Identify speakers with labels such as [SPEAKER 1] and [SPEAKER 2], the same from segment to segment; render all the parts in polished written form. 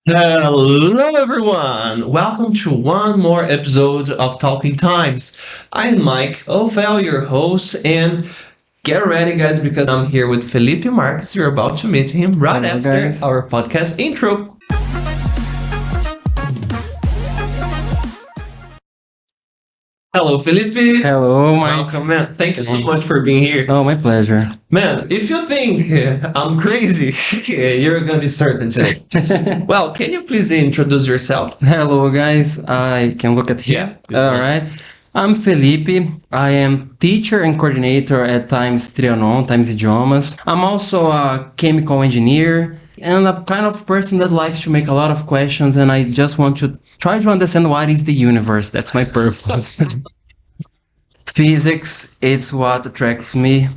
[SPEAKER 1] Hello, everyone. Welcome to one more episode of Talking Times. I'm Mike Ophel, your host, and get ready, guys, because I'm here with Fellipe Marques. You're about to meet him right
[SPEAKER 2] Hello,
[SPEAKER 1] after
[SPEAKER 2] guys.
[SPEAKER 1] our podcast intro. Hello, Felipe.
[SPEAKER 2] Hello, Mike.
[SPEAKER 1] Welcome, man. Thank you so
[SPEAKER 2] Thanks.
[SPEAKER 1] much for being here.
[SPEAKER 2] Oh, my pleasure.
[SPEAKER 1] Man, if you think I'm crazy, you're gonna be certain today. Well, can you please introduce yourself?
[SPEAKER 2] Hello, guys. I can look at here.
[SPEAKER 1] Yeah.
[SPEAKER 2] All right. I'm Felipe. I am teacher and coordinator at Times Trianon, Times Idiomas. I'm also a chemical engineer and a kind of person that likes to make a lot of questions, and I just want to try to understand what is the universe. That's my purpose. Physics is what attracts me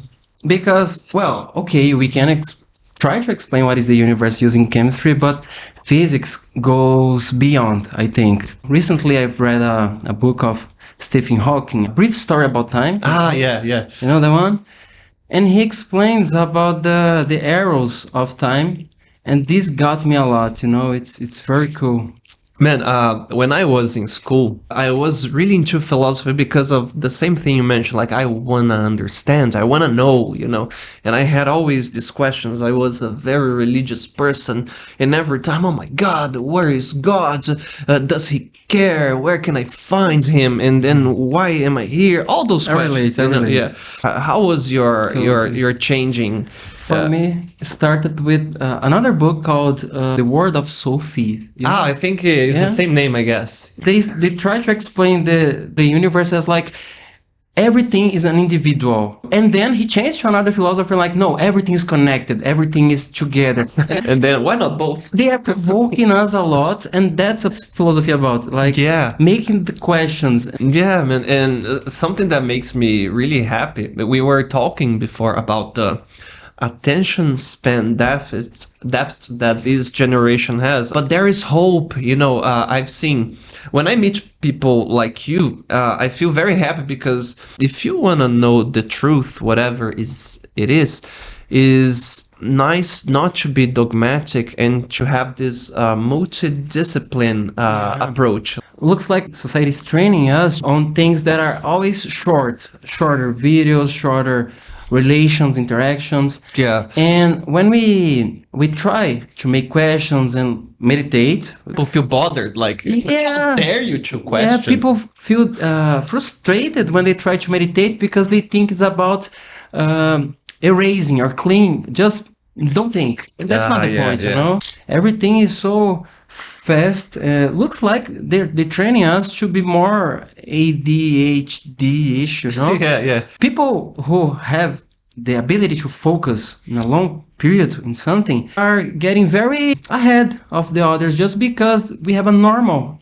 [SPEAKER 2] because, well, okay, we can try to explain what is the universe using chemistry, but physics goes beyond, I think. Recently, I've read a book of Stephen Hawking, A Brief Story About Time.
[SPEAKER 1] Yeah.
[SPEAKER 2] You know the one? And he explains about the arrows of time, and this got me a lot, it's very cool.
[SPEAKER 1] Man, when I was in school, I was really into philosophy because of the same thing you mentioned. Like, I want to understand, I want to know, and I had always these questions. I was a very religious person, and every time, oh my God, where is God? Does he care? Where can I find him? And then why am I here? All those
[SPEAKER 2] I
[SPEAKER 1] questions.
[SPEAKER 2] relate.
[SPEAKER 1] Yeah. How was your
[SPEAKER 2] Totally.
[SPEAKER 1] changing?
[SPEAKER 2] For me, it started with another book called The World of Sophie.
[SPEAKER 1] I think it's
[SPEAKER 2] Yeah.
[SPEAKER 1] the same name, I guess.
[SPEAKER 2] They try to explain the universe as like everything is an individual, and then he changed to another philosopher like, no, everything is connected, everything is together.
[SPEAKER 1] And then why not both?
[SPEAKER 2] They are provoking us a lot, and that's what philosophy about, like
[SPEAKER 1] Yeah.
[SPEAKER 2] making the questions.
[SPEAKER 1] Yeah, man, and something that makes me really happy. We were talking before about the attention span deficit that this generation has, but there is hope. I've seen when I meet people like you, I feel very happy because if you want to know the truth, whatever it is nice not to be dogmatic and to have this multidiscipline approach.
[SPEAKER 2] Looks like society is training us on things that are always shorter videos, shorter relations, interactions.
[SPEAKER 1] Yeah.
[SPEAKER 2] And when we try to make questions and meditate,
[SPEAKER 1] People feel bothered, like,
[SPEAKER 2] Yeah.
[SPEAKER 1] how dare you to question?
[SPEAKER 2] yeah, people feel frustrated when they try to meditate because they think it's about erasing or clean. Just don't think. That's not the
[SPEAKER 1] Yeah,
[SPEAKER 2] point,
[SPEAKER 1] yeah.
[SPEAKER 2] Everything is so fast. Looks like they're training us to be more ADHD-ish,
[SPEAKER 1] Yeah.
[SPEAKER 2] People who have the ability to focus in a long period in something are getting very ahead of the others just because we have a normal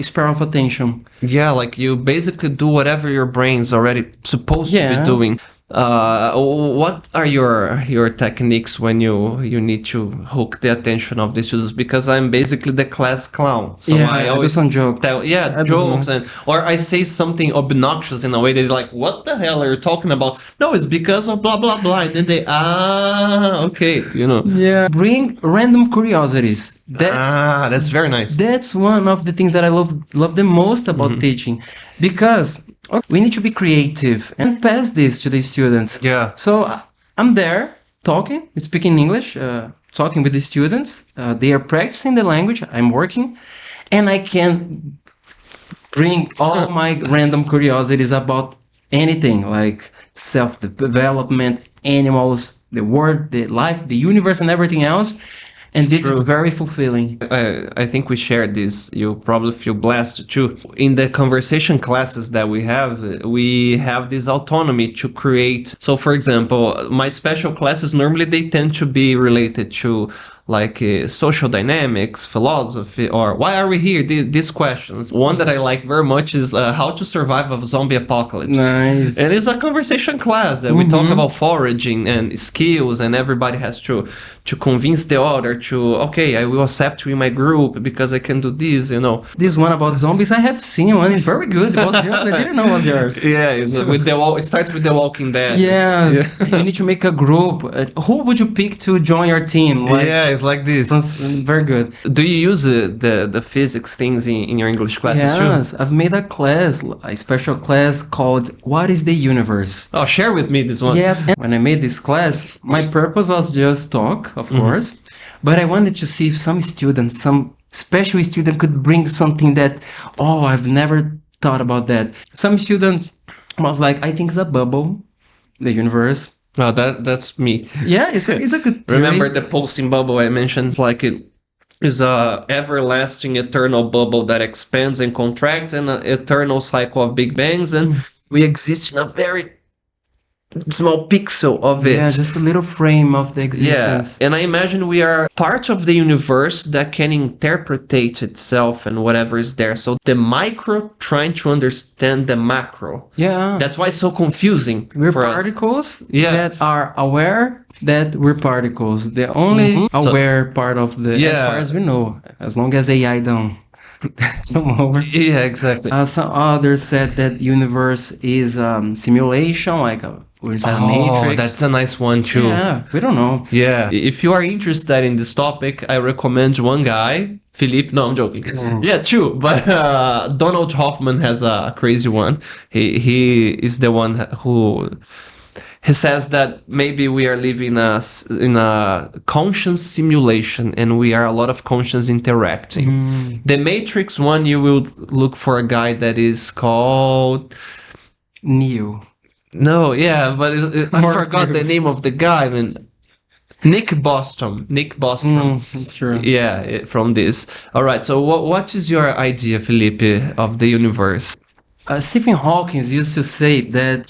[SPEAKER 2] span of attention.
[SPEAKER 1] Yeah, like you basically do whatever your brain's already supposed to
[SPEAKER 2] Yeah.
[SPEAKER 1] be doing. What are your techniques when you need to hook the attention of the students? Because I'm basically the class clown, so
[SPEAKER 2] I do some jokes. I do
[SPEAKER 1] jokes,
[SPEAKER 2] some-
[SPEAKER 1] or I say something obnoxious in a way they're like, "What the hell are you talking about?" No, it's because of blah blah blah, and then they okay,
[SPEAKER 2] Yeah, bring random curiosities.
[SPEAKER 1] that's very nice.
[SPEAKER 2] That's one of the things that I love the most about teaching, because we need to be creative and pass this to the students.
[SPEAKER 1] Yeah.
[SPEAKER 2] So I'm there talking, speaking English, talking with the students. They are practicing the language. I'm working, and I can bring all my random curiosities about anything like self-development, animals, the world, the life, the universe, and everything else. And this is
[SPEAKER 1] true.
[SPEAKER 2] very fulfilling.
[SPEAKER 1] I think we shared this. You probably feel blessed too. In the conversation classes that we have this autonomy to create. So, for example, my special classes normally they tend to be related to like social dynamics, philosophy, or why are we here? These questions. One that I like very much is how to survive a zombie apocalypse.
[SPEAKER 2] Nice.
[SPEAKER 1] And it's a conversation class that we talk about foraging and skills, and everybody has to convince the other to, okay, I will accept you in my group because I can do this,
[SPEAKER 2] This one about zombies, I have seen one. It's very good. It was yours. I didn't know it was yours.
[SPEAKER 1] Yeah, it starts with The Walking Dead.
[SPEAKER 2] Yes, you need to make a group. Who would you pick to join your team? Like,
[SPEAKER 1] Yeah, it's like this.
[SPEAKER 2] Sounds very good.
[SPEAKER 1] Do you use the physics things in your English classes too?
[SPEAKER 2] Yes, I've made a special class called What is the Universe?
[SPEAKER 1] Oh, share with me this one.
[SPEAKER 2] Yes, and when I made this class, my purpose was just talk, of course, but I wanted to see if some special student could bring something that, I've never thought about that. Some student was like, I think it's a bubble, the universe.
[SPEAKER 1] Oh, that's me.
[SPEAKER 2] Yeah, it's a good theory.
[SPEAKER 1] Remember the pulsing bubble I mentioned? Like it is a everlasting eternal bubble that expands and contracts and an eternal cycle of big bangs, and we exist in a very small pixel of it.
[SPEAKER 2] Yeah, just a little frame of the existence.
[SPEAKER 1] Yeah, and I imagine we are part of the universe that can interpretate itself and whatever is there. So the micro trying to understand the macro.
[SPEAKER 2] Yeah.
[SPEAKER 1] That's why it's so confusing.
[SPEAKER 2] We're
[SPEAKER 1] for us.
[SPEAKER 2] particles that are aware that we're particles. The only aware part of the, as far as we know, as long as AI don't come over.
[SPEAKER 1] Yeah, exactly.
[SPEAKER 2] Some others said that universe is simulation, like we're inside a matrix.
[SPEAKER 1] That's a nice one too.
[SPEAKER 2] Yeah, we don't know.
[SPEAKER 1] Yeah. If you are interested in this topic, I recommend one guy, Fellipe. No, I'm joking. Yeah, true. But Donald Hoffman has a crazy one. He is the one who he says that maybe we are living in a conscious simulation and we are a lot of conscious interacting. The Matrix one, you will look for a guy that is called
[SPEAKER 2] Neo.
[SPEAKER 1] No, yeah, but I forgot the name of the guy. I mean, Nick Bostrom.
[SPEAKER 2] That's true.
[SPEAKER 1] Yeah, from this. All right. So, what is your idea, Fellipe, of the universe?
[SPEAKER 2] Stephen Hawking used to say that.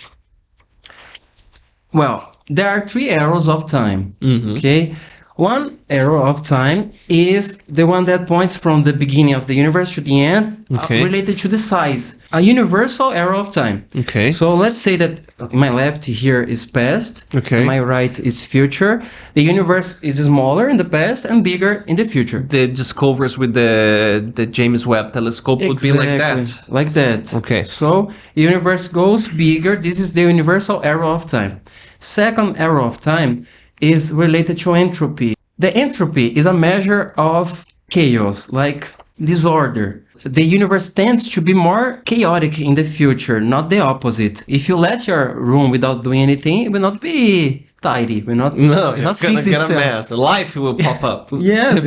[SPEAKER 2] Well, there are 3 arrows of time. Okay. One arrow of time is the one that points from the beginning of the universe to the end, related to the size. A universal arrow of time. Okay. So let's say that my left here is past. Okay. My right is future. The universe is smaller in the past and bigger in the future.
[SPEAKER 1] The discoveries with the James Webb telescope would be like that.
[SPEAKER 2] Like that.
[SPEAKER 1] Okay.
[SPEAKER 2] So the universe goes bigger. This is the universal arrow of time. Second arrow of time is related to entropy. The entropy is a measure of chaos, like disorder. The universe tends to be more chaotic in the future, not the opposite. If you let your room without doing anything, it will not be tidy. It will not,
[SPEAKER 1] not gonna get a mess. Life will pop up.
[SPEAKER 2] Yes,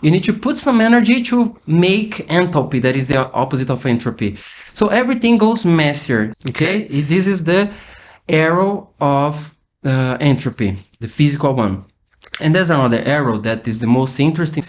[SPEAKER 2] you need to put some energy to make enthalpy, that is the opposite of entropy. So everything goes messier. Okay? This is the arrow of entropy, the physical one. And there's another arrow that is the most interesting,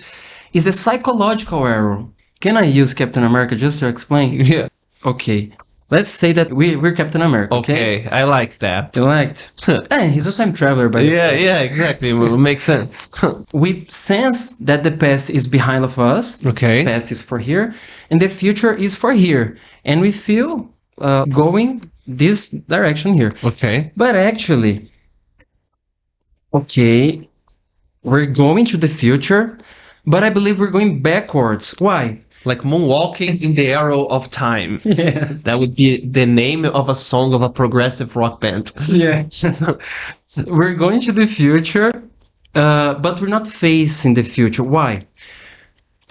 [SPEAKER 2] is the psychological arrow. Can I use Captain America just to explain?
[SPEAKER 1] Yeah.
[SPEAKER 2] Okay. Let's say that we're Captain America.
[SPEAKER 1] Okay, I like that.
[SPEAKER 2] You liked? He's a time traveler, by the way.
[SPEAKER 1] Yeah, exactly. It makes sense.
[SPEAKER 2] We sense that the past is behind of us. Okay. Past is for here, and the future is for here, and we feel going this direction here. Okay. But actually, we're going to the future, but I believe we're going backwards. Why?
[SPEAKER 1] Like moonwalking in the arrow of time.
[SPEAKER 2] Yes.
[SPEAKER 1] That would be the name of a song of a progressive rock band.
[SPEAKER 2] Yeah. We're going to the future, but we're not facing the future. Why?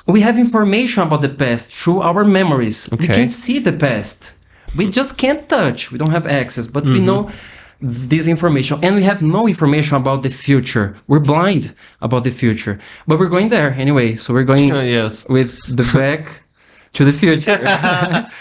[SPEAKER 2] We have information about the past through our memories. We can see the past. We just can't touch. We don't have access, but we know this information, and we have no information about the future. We're blind about the future, but we're going there anyway. So we're going with the back to the future.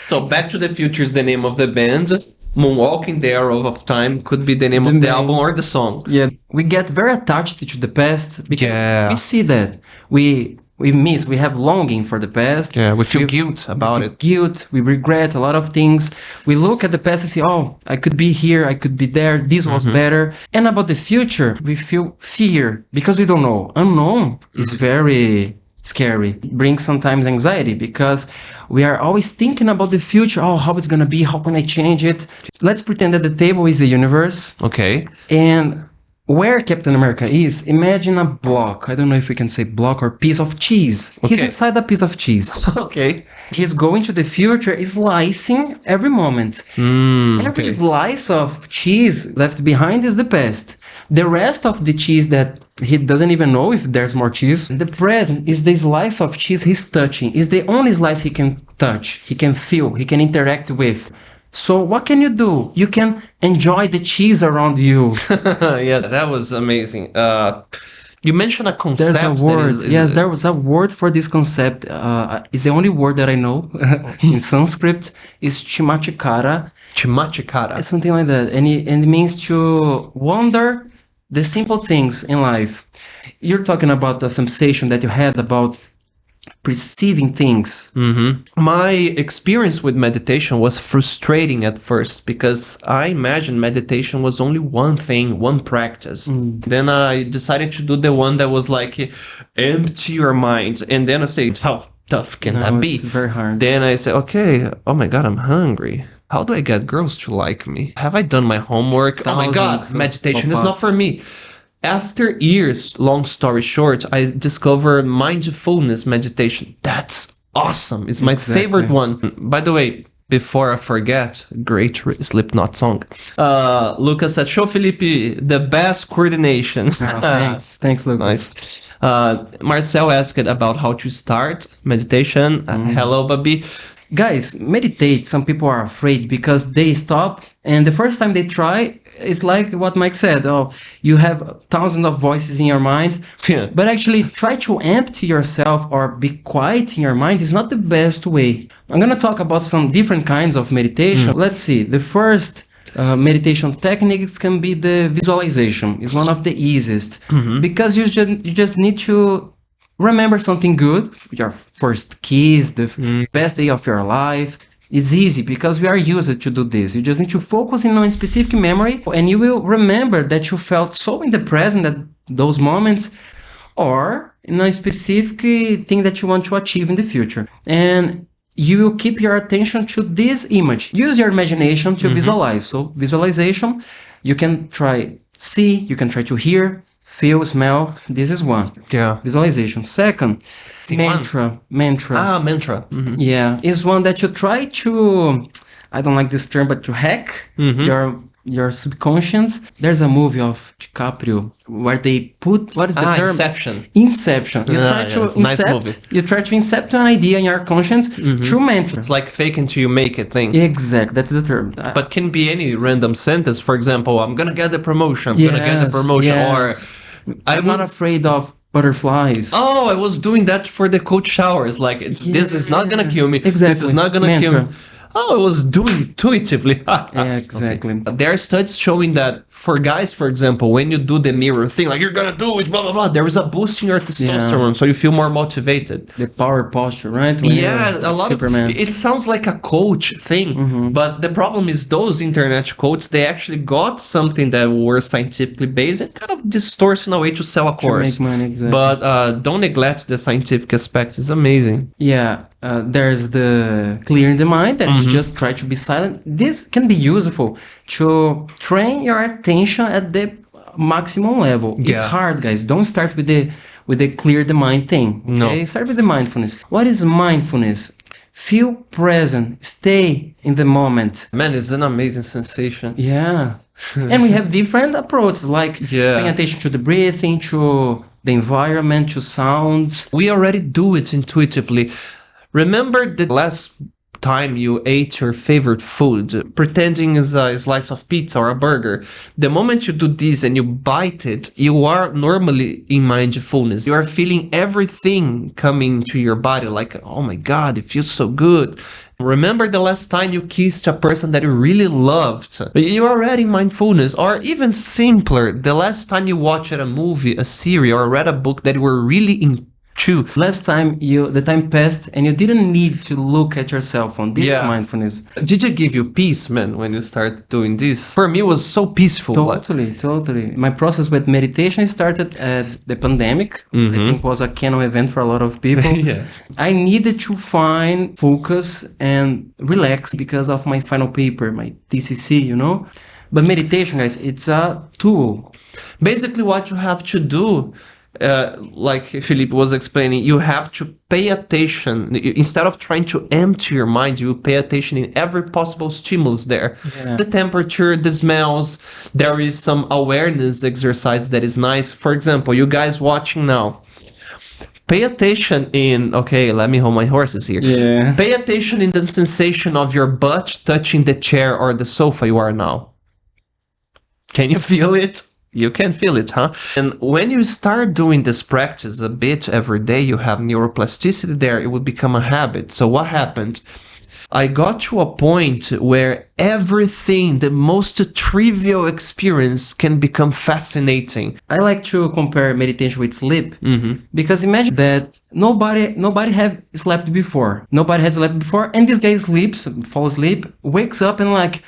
[SPEAKER 1] So Back to the Future is the name of the band. Moonwalking the Arrow of Time could be the name of the album or the song.
[SPEAKER 2] Yeah, we get very attached to the past because we see that we have longing for the past.
[SPEAKER 1] Yeah, we feel guilt about it.
[SPEAKER 2] Guilt, we regret a lot of things. We look at the past and say, I could be here, I could be there, this was better. And about the future, we feel fear because we don't know. Unknown is very scary. It brings sometimes anxiety because we are always thinking about the future. How it's gonna be, how can I change it? Let's pretend that the table is the universe. Okay. And where Captain America is, imagine a block. I don't know if we can say block or piece of cheese. He's inside a piece of cheese. He's going to the future, slicing every moment. Every slice of cheese left behind is the past. The rest of the cheese that he doesn't even know if there's more cheese. The present is the slice of cheese he's touching. It's the only slice he can touch, he can feel, he can interact with. So what can you do? You can enjoy the cheese around you.
[SPEAKER 1] Yeah, that was amazing. You mentioned a concept.
[SPEAKER 2] There's a word. Yes, there was a word for this concept. It's the only word that I know in Sanskrit. Is chimachikara.
[SPEAKER 1] Chimachikara.
[SPEAKER 2] It's something like that. And it means to wonder the simple things in life. You're talking about the sensation that you had about perceiving things.
[SPEAKER 1] My experience with meditation was frustrating at first because I imagined meditation was only one thing, one practice. Then I decided to do the one that was like, empty your mind. And then I say, how tough can that be?
[SPEAKER 2] It's very hard.
[SPEAKER 1] Then I say, okay, oh my God, I'm hungry. How do I get girls to like me? Have I done my homework? Oh my God, meditation is not for me. After years, long story short, I discovered mindfulness meditation. That's awesome. It's my favorite one. By the way, before I forget, great Slipknot song. Lucas said, show Fellipe the best coordination.
[SPEAKER 2] Thanks. Thanks, Lucas.
[SPEAKER 1] Nice. Marcel asked about how to start meditation. Hello, Babi.
[SPEAKER 2] Guys, meditate. Some people are afraid because they stop, and the first time they try, it's like what Mike said. Oh, you have thousands of voices in your mind.
[SPEAKER 1] Yeah.
[SPEAKER 2] But actually, try to empty yourself or be quiet in your mind is not the best way. I'm going to talk about some different kinds of meditation. Let's see. The first meditation techniques can be the visualization. It's one of the easiest because you just need to remember something good, your first kiss, the best day of your life. It's easy because we are used to do this. You just need to focus in on a specific memory and you will remember that you felt so in the present at those moments or in a specific thing that you want to achieve in the future. And you will keep your attention to this image. Use your imagination to visualize. So visualization, you can try see, you can try to hear, feel, smell. This is one.
[SPEAKER 1] Yeah.
[SPEAKER 2] Visualization. Second, mantra. Mantras.
[SPEAKER 1] Mantra.
[SPEAKER 2] Yeah. Is one that you try to, I don't like this term, but to hack your subconscious. There's a movie of DiCaprio where they put, what is the term?
[SPEAKER 1] Inception.
[SPEAKER 2] Inception. You try to incept,
[SPEAKER 1] nice movie.
[SPEAKER 2] You try to incept an idea in your conscience through mantra.
[SPEAKER 1] It's like fake until you make it thing.
[SPEAKER 2] Exactly. That's the term.
[SPEAKER 1] But can be any random sentence. For example, I'm gonna get the promotion. I'm gonna get the promotion.
[SPEAKER 2] Yes.
[SPEAKER 1] Or
[SPEAKER 2] I'm not afraid of butterflies.
[SPEAKER 1] Oh, I was doing that for the cold showers. Like, this is not gonna kill me.
[SPEAKER 2] Exactly.
[SPEAKER 1] This is not gonna kill me. Oh, I was doing intuitively.
[SPEAKER 2] Yeah, exactly.
[SPEAKER 1] Okay. There are studies showing that for guys, for example, when you do the mirror thing, like you're gonna do it, blah, blah, blah, there is a boost in your testosterone, so you feel more motivated.
[SPEAKER 2] The power posture, right?
[SPEAKER 1] Yeah, a lot
[SPEAKER 2] Superman.
[SPEAKER 1] of it sounds like a coach thing, but the problem is those internet quotes, they actually got something that were scientifically based and kind of distorts in a way to sell a course.
[SPEAKER 2] To make money, exactly.
[SPEAKER 1] But don't neglect the scientific aspect. It's amazing.
[SPEAKER 2] Yeah. There's the clearing the mind, that is just try to be silent. This can be useful to train your attention at the maximum level. It's hard, guys. Don't start with the clear the mind thing. Okay? No. Start with the mindfulness. What is mindfulness? Feel present. Stay in the moment.
[SPEAKER 1] Man, it's an amazing sensation.
[SPEAKER 2] Yeah. And we have different approaches, like paying attention to the breathing, to the environment, to sounds.
[SPEAKER 1] We already do it intuitively. Remember the last time you ate your favorite food, pretending it's a slice of pizza or a burger. The moment you do this and you bite it, you are normally in mindfulness. You are feeling everything coming to your body like, oh my God, it feels so good. Remember the last time you kissed a person that you really loved. You're already in mindfulness. Or even simpler, the last time you watched a movie, a series, or read a book that you were really into.
[SPEAKER 2] Last time the time passed and you didn't need to look at your cell phone. This is mindfulness.
[SPEAKER 1] Did it give you peace, man, when you started doing this? For me, it was so peaceful.
[SPEAKER 2] Totally. My process with meditation started at the pandemic. I think it was a canon event for a lot of people.
[SPEAKER 1] Yes.
[SPEAKER 2] I needed to find focus and relax because of my final paper, my TCC, you know? But meditation, guys, it's a tool.
[SPEAKER 1] Basically, what you have to do like Fellipe was explaining, you have to pay attention. Instead of trying to empty your mind, you pay attention in every possible stimulus there.
[SPEAKER 2] Yeah.
[SPEAKER 1] The temperature, the smells. There is some awareness exercise that is nice. For example, you guys watching now, pay attention in, okay, let me hold my horses here.
[SPEAKER 2] Yeah.
[SPEAKER 1] Pay attention in the sensation of your butt touching the chair or the sofa you are now. Can you feel it? You can feel it, huh? And when you start doing this practice a bit every day, you have neuroplasticity there, it will become a habit. So what happened? I got to a point where everything, the most trivial experience, can become fascinating.
[SPEAKER 2] I like to compare meditation with sleep,
[SPEAKER 1] Mm-hmm.
[SPEAKER 2] because imagine that nobody had slept before. Nobody had slept before, and this guy sleeps, falls asleep, wakes up and like,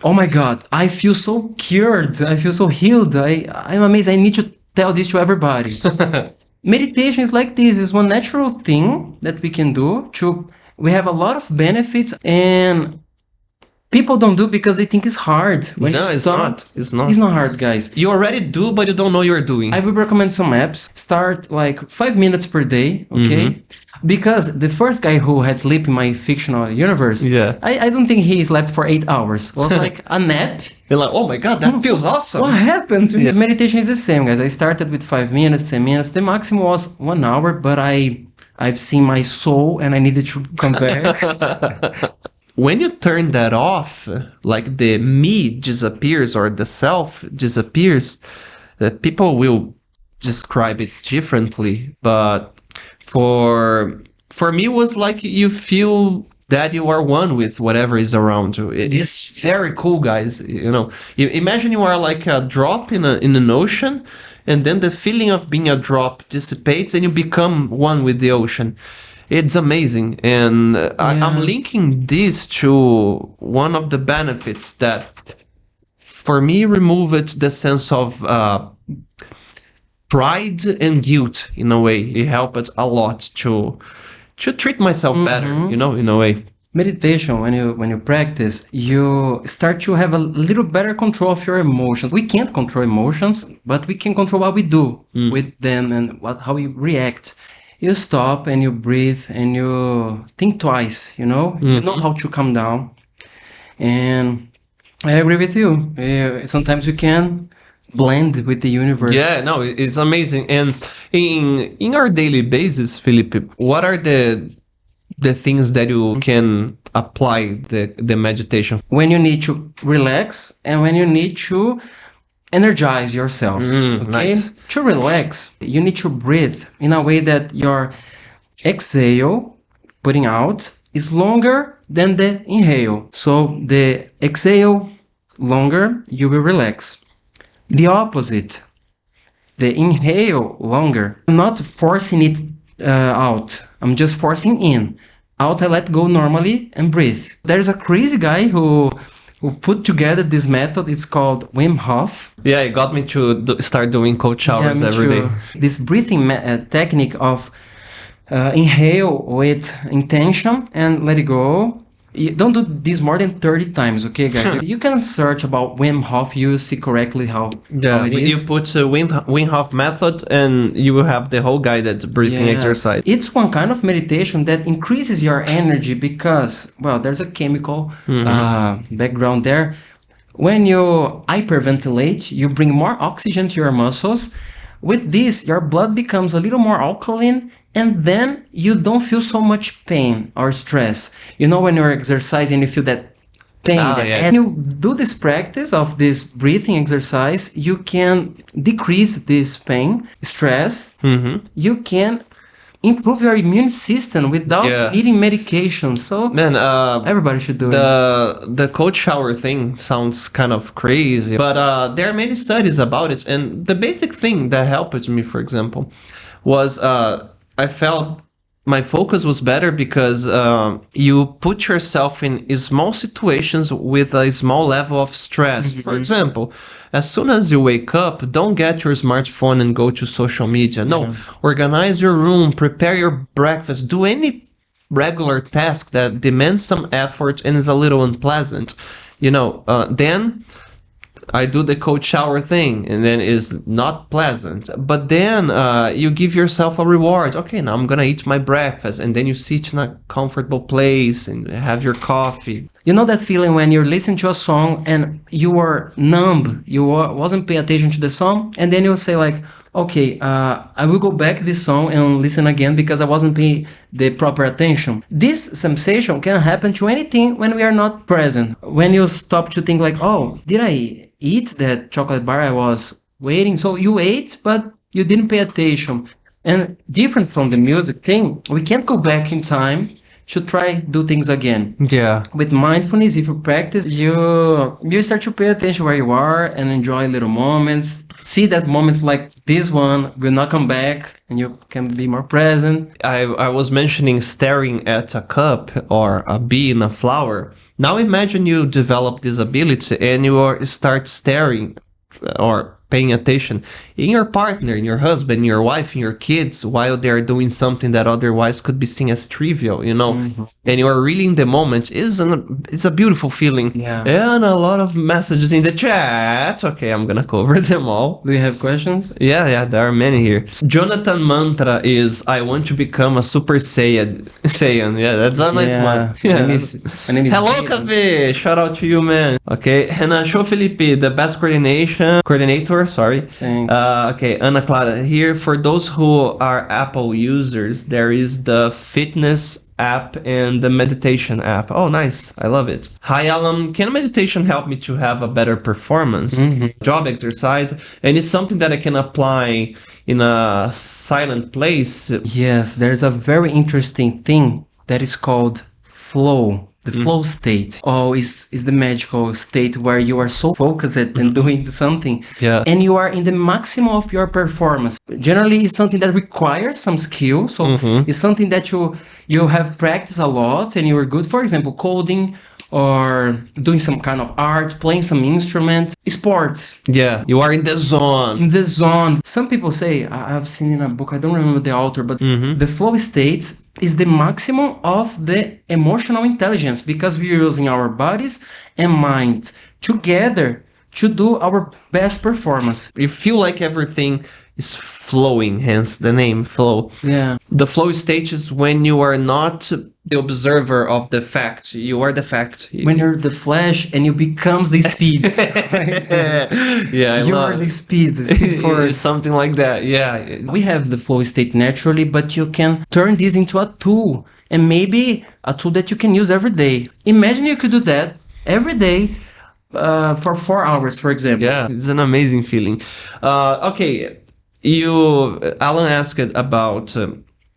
[SPEAKER 2] oh my God, I feel so cured. I feel so healed. I'm amazed. I need to tell this to everybody. Meditation is like this. It's one natural thing that we can do. We have a lot of benefits, and people don't do because they think it's hard. When
[SPEAKER 1] No,
[SPEAKER 2] you
[SPEAKER 1] it's
[SPEAKER 2] start-
[SPEAKER 1] not. It's not.
[SPEAKER 2] It's not hard, guys.
[SPEAKER 1] You already do, but you don't know you're doing.
[SPEAKER 2] I would recommend some apps. Start like 5 minutes per day, okay? Because the first guy who had sleep in my fictional universe,
[SPEAKER 1] Yeah.
[SPEAKER 2] I don't think he slept for 8 hours. It was like a nap.
[SPEAKER 1] You're like, oh my God, that feels awesome.
[SPEAKER 2] What happened?
[SPEAKER 1] Yeah.
[SPEAKER 2] Meditation is the same, guys. I started with 5 minutes, 10 minutes. The maximum was 1 hour, but I've seen my soul and I needed to come back.
[SPEAKER 1] When you turn that off, like the me disappears or the self disappears, people will describe it differently. But for me, it was like you feel that you are one with whatever is around you. It is very cool, guys. You know, you imagine you are like a drop in an ocean, and then the feeling of being a drop dissipates, and you become one with the ocean. It's amazing, and I'm linking this to one of the benefits that, for me, removed the sense of pride and guilt. In a way, it helped a lot to treat myself better. You know, in a way.
[SPEAKER 2] Meditation, when you practice, you start to have a little better control of your emotions. We can't control emotions, but we can control what we do with them and how we react. You stop and you breathe and you think twice, you know? You know how to calm down. And I agree with you. Sometimes you can blend with the universe.
[SPEAKER 1] Yeah, no, it's amazing. And in our daily basis, Fellipe, what are the things that you can apply the meditation?
[SPEAKER 2] When you need to relax and when you need to energize yourself. Okay?
[SPEAKER 1] Nice.
[SPEAKER 2] To relax, you need to breathe in a way that your exhale, putting out, is longer than the inhale. So the exhale longer, you will relax. The opposite, the inhale longer. I'm not forcing it out. I'm just forcing in. Out, I let go normally and breathe. There's a crazy guy who put together this method. It's called Wim Hof.
[SPEAKER 1] Yeah, it got me to start doing cold showers every day.
[SPEAKER 2] This breathing technique of inhale with intention and let it go. You don't do this more than 30 times, okay, guys? You can search about Wim Hof, you see correctly how it is.
[SPEAKER 1] You put Wim Hof method and you will have the whole guided breathing exercise.
[SPEAKER 2] It's one kind of meditation that increases your energy because, well, there's a chemical background there. When you hyperventilate, you bring more oxygen to your muscles. With this, your blood becomes a little more alkaline, and then you don't feel so much pain or stress. You know, when you're exercising, you feel that pain. And you do this practice of this breathing exercise, you can decrease this pain, stress. You can improve your immune system without needing medication. So
[SPEAKER 1] Man,
[SPEAKER 2] everybody should do it.
[SPEAKER 1] The cold shower thing sounds kind of crazy, but there are many studies about it. And the basic thing that helped me, for example, was I felt my focus was better because you put yourself in small situations with a small level of stress. For example, as soon as you wake up, don't get your smartphone and go to social media. No, organize your room, prepare your breakfast, do any regular task that demands some effort and is a little unpleasant. You know, then I do the cold shower thing, and then it's not pleasant. But then you give yourself a reward. Okay, now I'm gonna eat my breakfast, and then you sit in a comfortable place and have your coffee.
[SPEAKER 2] You know that feeling when you're listening to a song and you were numb, wasn't paying attention to the song, and then you say like, okay, I will go back this song and listen again because I wasn't paying the proper attention. This sensation can happen to anything when we are not present. When you stop to think like, oh, did I eat that chocolate bar I was waiting? So you ate, but you didn't pay attention. And different from the music thing, we can't go back in time to try do things again.
[SPEAKER 1] Yeah.
[SPEAKER 2] With mindfulness, if you practice, you start to pay attention where you are and enjoy little moments. See that moments like this one will not come back, and you can be more present.
[SPEAKER 1] I was mentioning staring at a cup or a bee in a flower. Now imagine you develop this ability and start staring or paying attention in your partner, in your husband, in your wife, in your kids, while they're doing something that otherwise could be seen as trivial, you know, and you are really in the moment. It's a beautiful feeling.
[SPEAKER 2] Yeah.
[SPEAKER 1] And a lot of messages in the chat. Okay, I'm gonna cover them all.
[SPEAKER 2] Do you have questions?
[SPEAKER 1] Yeah, there are many here. Jonathan Mantra is, I want to become a Super Saiyan. Yeah, that's a nice one.
[SPEAKER 2] My name is
[SPEAKER 1] Hello,
[SPEAKER 2] Jaden.
[SPEAKER 1] Cave! Shout out to you, man. Okay, Renan, show Felipe, the best coordinator, sorry.
[SPEAKER 2] Thanks.
[SPEAKER 1] Okay, Ana Clara, here for those who are Apple users, there is the fitness app and the meditation app. Oh, nice. I love it. Hi, Alan. Can meditation help me to have a better performance? Job exercise? And it's something that I can apply in a silent place.
[SPEAKER 2] Yes, there's a very interesting thing that is called flow. The flow state. Oh, is the magical state where you are so focused and doing something.
[SPEAKER 1] Yeah.
[SPEAKER 2] And you are in the maximum of your performance. Generally, it's something that requires some skill. So it's something that you have practiced a lot and you are good. For example, coding or doing some kind of art, playing some instrument, sports.
[SPEAKER 1] Yeah, you are in the zone.
[SPEAKER 2] In the zone. Some people say, I've seen in a book, I don't remember the author, but the flow states is the maximum of the emotional intelligence because we're using our bodies and minds together to do our best performance.
[SPEAKER 1] You feel like everything is flowing, hence the name flow.
[SPEAKER 2] Yeah.
[SPEAKER 1] The flow state is when you are not the observer of the fact, you are the fact.
[SPEAKER 2] When you're the flash and you becomes the speed.
[SPEAKER 1] Yeah,
[SPEAKER 2] you are the speed for
[SPEAKER 1] something like that. Yeah.
[SPEAKER 2] We have the flow state naturally, but you can turn this into a tool, and maybe a tool that you can use every day. Imagine you could do that every day for 4 hours, for example.
[SPEAKER 1] Yeah, it's an amazing feeling. Okay, Alan asked about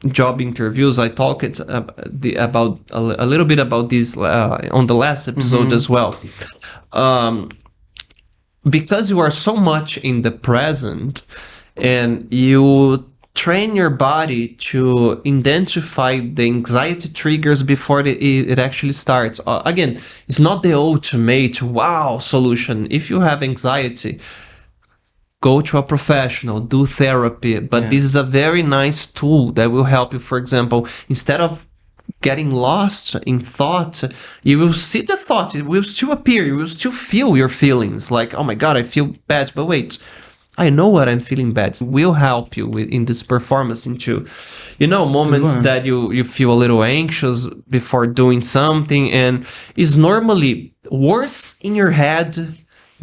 [SPEAKER 1] job interviews. I talked about a little bit about this on the last episode as well. Because you are so much in the present and you train your body to identify the anxiety triggers before it actually starts. Again, it's not the ultimate wow solution. If you have anxiety, go to a professional, do therapy. But this is a very nice tool that will help you. For example, instead of getting lost in thought, you will see the thought. It will still appear. You will still feel your feelings. Like, oh my God, I feel bad. But wait, I know what I'm feeling bad. It will help you in this performance into, moments that you feel a little anxious before doing something. And it's normally worse in your head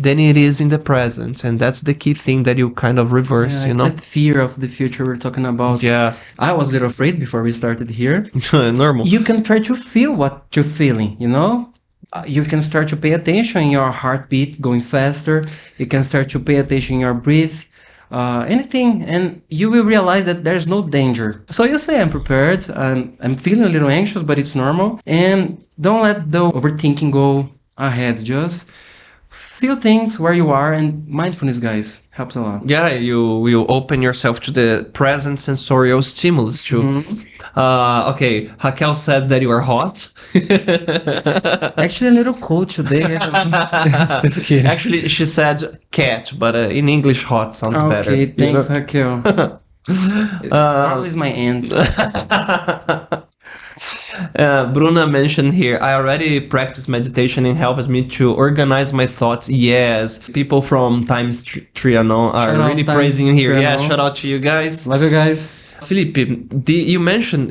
[SPEAKER 1] than it is in the present, and that's the key thing that you kind of reverse.
[SPEAKER 2] That fear of the future we're talking about.
[SPEAKER 1] Yeah,
[SPEAKER 2] I was a little afraid before we started here.
[SPEAKER 1] Normal.
[SPEAKER 2] You can try to feel what you're feeling. You can start to pay attention in your heartbeat going faster. You can start to pay attention in your breath, anything, and you will realize that there's no danger. So you say, I'm prepared. I'm feeling a little anxious, but it's normal. And don't let the overthinking go ahead. Just feel things where you are, and mindfulness, guys, helps a lot.
[SPEAKER 1] Yeah, you open yourself to the present sensorial stimulus too. Okay, Raquel said that you are hot.
[SPEAKER 2] Actually, a little cold today.
[SPEAKER 1] Actually, she said cat, but in English, hot sounds better.
[SPEAKER 2] Okay, thanks, Raquel. Probably is my aunt.
[SPEAKER 1] Bruna mentioned here, I already practice meditation and helps me to organize my thoughts. Yes, people from Times Trianon are
[SPEAKER 2] Shout out
[SPEAKER 1] really
[SPEAKER 2] Times
[SPEAKER 1] praising here. Yeah,
[SPEAKER 2] Trianon.
[SPEAKER 1] shout out to you guys.
[SPEAKER 2] Love you guys.
[SPEAKER 1] Felipe, you mentioned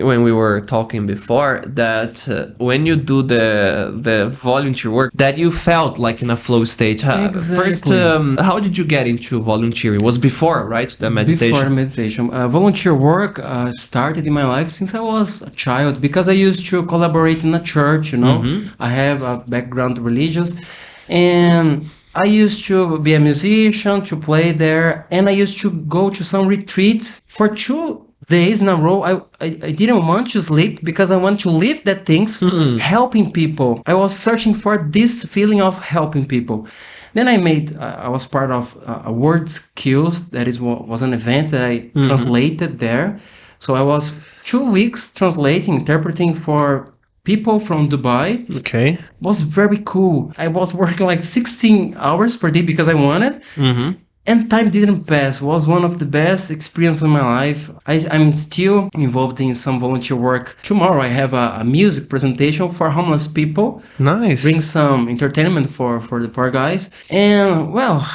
[SPEAKER 1] when we were talking before that when you do the volunteer work, that you felt like in a flow state. First,
[SPEAKER 2] Exactly.
[SPEAKER 1] how did you get into volunteering? Was before, right, the meditation?
[SPEAKER 2] Before meditation. Volunteer work started in my life since I was a child because I used to collaborate in a church, you know. I have a background religious, and I used to be a musician, to play there, and I used to go to some retreats for 2 days in a row. I didn't want to sleep because I want to live that things, helping people. I was searching for this feeling of helping people. Then I was part of a Word Skills, that was an event that I translated there. So I was 2 weeks translating, interpreting for people from Dubai.
[SPEAKER 1] Okay.
[SPEAKER 2] It was very cool. I was working like 16 hours per day because I wanted. And time didn't pass. It was one of the best experiences in my life. I'm still involved in some volunteer work. Tomorrow I have a music presentation for homeless people.
[SPEAKER 1] Nice.
[SPEAKER 2] Bring some entertainment for the poor guys. And, well,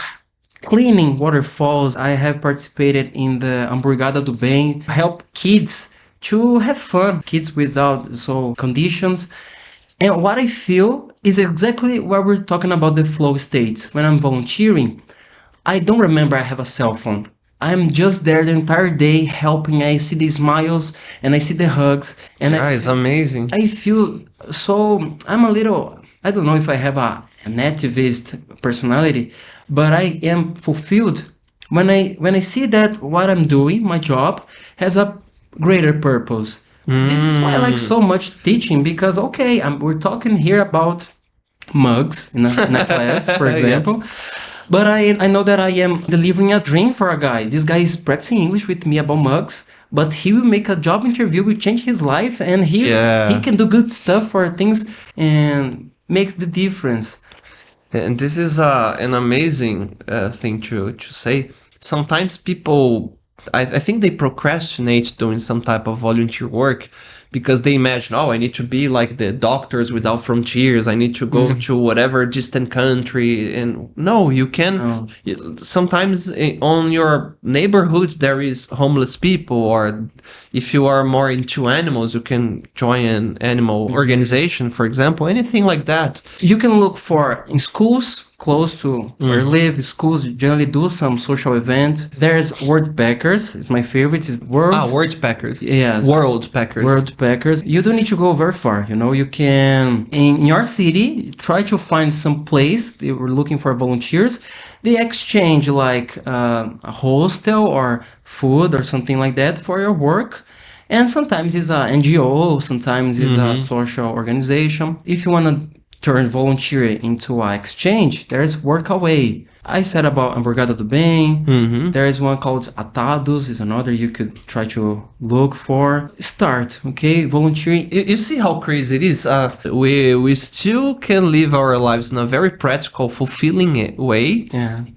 [SPEAKER 2] cleaning waterfalls. I have participated in the Hamburgada do Bem. Help kids to have fun. Kids without conditions. And what I feel is exactly what we're talking about, the flow states. When I'm volunteering, I don't remember I have a cell phone. I'm just there the entire day helping. I see the smiles and I see the hugs. And
[SPEAKER 1] It's amazing.
[SPEAKER 2] I feel so, I'm a little, I don't know if I have an activist personality, but I am fulfilled when I see that what I'm doing, my job, has a greater purpose. This is why I like so much teaching, because, okay, we're talking here about mugs in a class, for example. Yes. But I know that I am delivering a dream for a guy. This guy is practicing English with me about mugs, but he will make a job interview, will change his life, and he can do good stuff for things and makes the difference.
[SPEAKER 1] And this is an amazing thing to say. Sometimes people, I think they procrastinate doing some type of volunteer work because they imagine, oh, I need to be like the Doctors Without Frontiers. I need to go to whatever distant country. And no, you can. Sometimes on your neighborhood, there is homeless people. Or if you are more into animals, you can join an animal organization, for example, anything like that.
[SPEAKER 2] You can look for in schools close to where you live. Schools generally do some social event. There's Wordpackers. It's my favorite. It's
[SPEAKER 1] Wordpackers.
[SPEAKER 2] Yes. Wordpackers. You don't need to go very far. You know, you can in your city try to find some place they were looking for volunteers. They exchange like a hostel or food or something like that for your work. And sometimes it's a NGO. Sometimes it's a social organization. If you want to turn volunteering into an exchange, there's Workaway. I said about Hamburgada do Bem. There is one called Citados, is another you could try to look for. Start, okay? Volunteering.
[SPEAKER 1] You see how crazy it is? We still can live our lives in a very practical, fulfilling way,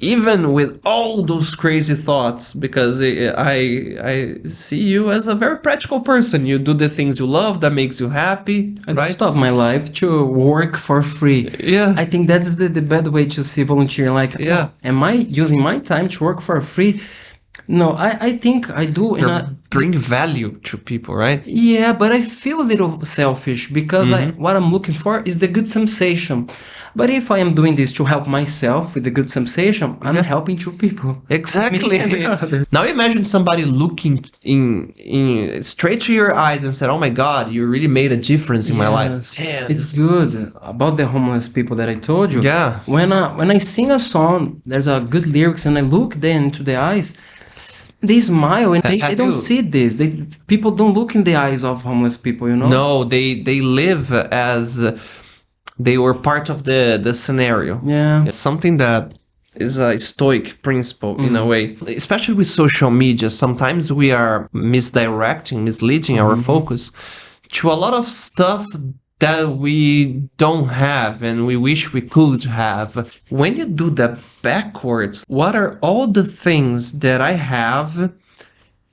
[SPEAKER 1] even with all those crazy thoughts, because I see you as a very practical person. You do the things you love, that makes you happy.
[SPEAKER 2] I don't stop my life to work for free.
[SPEAKER 1] Yeah.
[SPEAKER 2] I think that's the bad way to see volunteering. Like, am I using my time to work for free? No, I think I do.
[SPEAKER 1] Bring value to people, right?
[SPEAKER 2] Yeah, but I feel a little selfish because what I'm looking for is the good sensation. But if I am doing this to help myself with the good sensation, I'm helping two people.
[SPEAKER 1] Exactly. Now imagine somebody looking in straight to your eyes and said, "Oh my God, you really made a difference in my life." Man,
[SPEAKER 2] it's good. About the homeless people that I told you.
[SPEAKER 1] Yeah.
[SPEAKER 2] When I sing a song, there's a good lyrics, and I look them into the eyes. They smile and they don't see this. People don't look in the eyes of homeless people, you know?
[SPEAKER 1] No, they live as they were part of the scenario.
[SPEAKER 2] Yeah.
[SPEAKER 1] It's something that is a stoic principle in a way, especially with social media. Sometimes we are misleading our focus to a lot of stuff that we don't have and we wish we could have. When you do that backwards, what are all the things that I have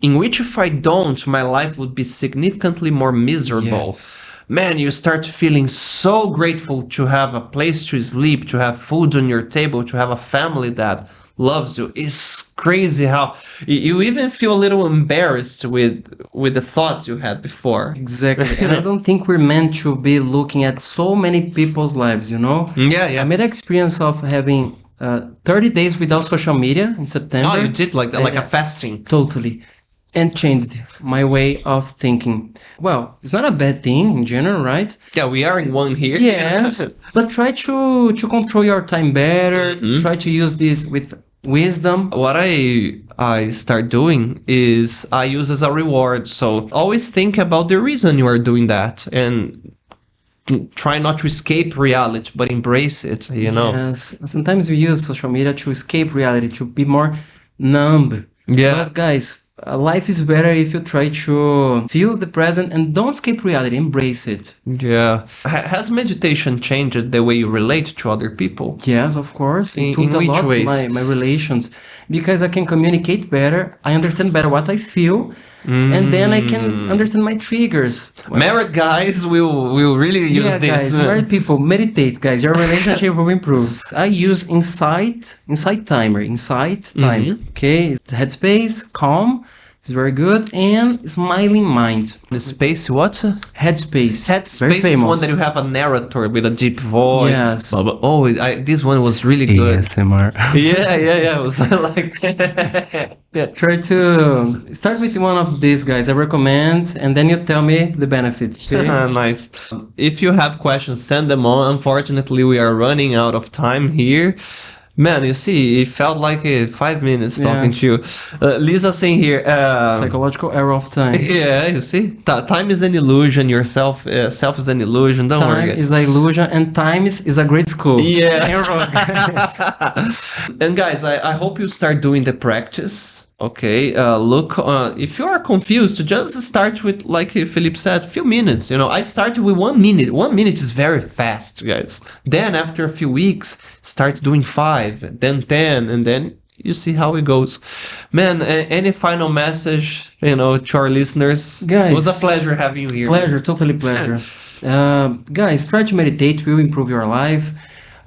[SPEAKER 1] in which if I don't, my life would be significantly more miserable.
[SPEAKER 2] Yes.
[SPEAKER 1] Man, you start feeling so grateful to have a place to sleep, to have food on your table, to have a family that loves you. It's crazy how you even feel a little embarrassed with the thoughts you had before.
[SPEAKER 2] Exactly. And I don't think we're meant to be looking at so many people's lives, you know?
[SPEAKER 1] Yeah.
[SPEAKER 2] I made an experience of having 30 days without social media in September.
[SPEAKER 1] Oh, you did like that, like a fasting.
[SPEAKER 2] Totally. And changed my way of thinking. Well, it's not a bad thing in general, right?
[SPEAKER 1] Yeah, we are in one here.
[SPEAKER 2] Yes. But try to control your time better. Try to use this with wisdom.
[SPEAKER 1] What I start doing is I use as a reward. So always think about the reason you are doing that and try not to escape reality, but embrace it, you know?
[SPEAKER 2] Yes. Sometimes we use social media to escape reality, to be more numb.
[SPEAKER 1] Yeah.
[SPEAKER 2] But guys, life is better if you try to feel the present and don't escape reality, embrace it.
[SPEAKER 1] Yeah. Has meditation changed the way you relate to other people?
[SPEAKER 2] Yes, of course. It
[SPEAKER 1] In
[SPEAKER 2] improved a
[SPEAKER 1] which
[SPEAKER 2] lot
[SPEAKER 1] ways?
[SPEAKER 2] my relations because I can communicate better. I understand better what I feel, and then I can understand my triggers.
[SPEAKER 1] Married guys will really use this.
[SPEAKER 2] Guys, married people, meditate, guys. Your relationship will improve. I use insight timer. Okay, it's Headspace, Calm. It's very good, and Smiling Mind.
[SPEAKER 1] The space what?
[SPEAKER 2] Headspace.
[SPEAKER 1] Headspace
[SPEAKER 2] Very
[SPEAKER 1] is
[SPEAKER 2] famous.
[SPEAKER 1] one that you have a narrator with a deep voice.
[SPEAKER 2] Yes.
[SPEAKER 1] Oh, this one was really good.
[SPEAKER 2] ASMR.
[SPEAKER 1] Yeah. It was like yeah.
[SPEAKER 2] Try to start with one of these guys. I recommend, and then you tell me the benefits. Okay?
[SPEAKER 1] Nice. If you have questions, send them on. Unfortunately, we are running out of time here. Man, you see, it felt like 5 minutes talking to you. Lisa saying here...
[SPEAKER 2] Psychological error of time.
[SPEAKER 1] Yeah, you see? Time is an illusion. Yourself, self is an illusion. Don't worry,
[SPEAKER 2] Time
[SPEAKER 1] guys.
[SPEAKER 2] is an illusion, and time is a great school.
[SPEAKER 1] Yeah.
[SPEAKER 2] You're wrong, guys.
[SPEAKER 1] And guys, I hope you start doing the practice. Okay, look, if you are confused, just start with, like Fellipe said, a few minutes. You know, I started with 1 minute. 1 minute is very fast, guys. Then after a few weeks, start doing 5, then 10, and then you see how it goes. Man, any final message, to our listeners?
[SPEAKER 2] Guys,
[SPEAKER 1] it was a pleasure having you here.
[SPEAKER 2] Pleasure, totally pleasure. Guys, try to meditate. Will improve your life.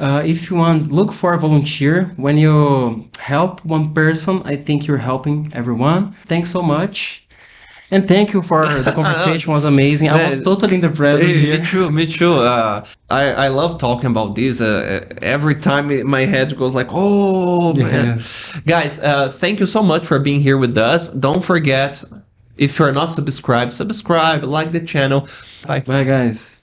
[SPEAKER 2] If you want, look for a volunteer. When you help one person, I think you're helping everyone. Thanks so much. And thank you for the conversation. Was amazing. I was totally in the present here.
[SPEAKER 1] Me too. I love talking about this. Every time my head goes like, oh, man. Guys, thank you so much for being here with us. Don't forget, if you're not subscribed, subscribe, like the channel. Bye.
[SPEAKER 2] Bye, guys.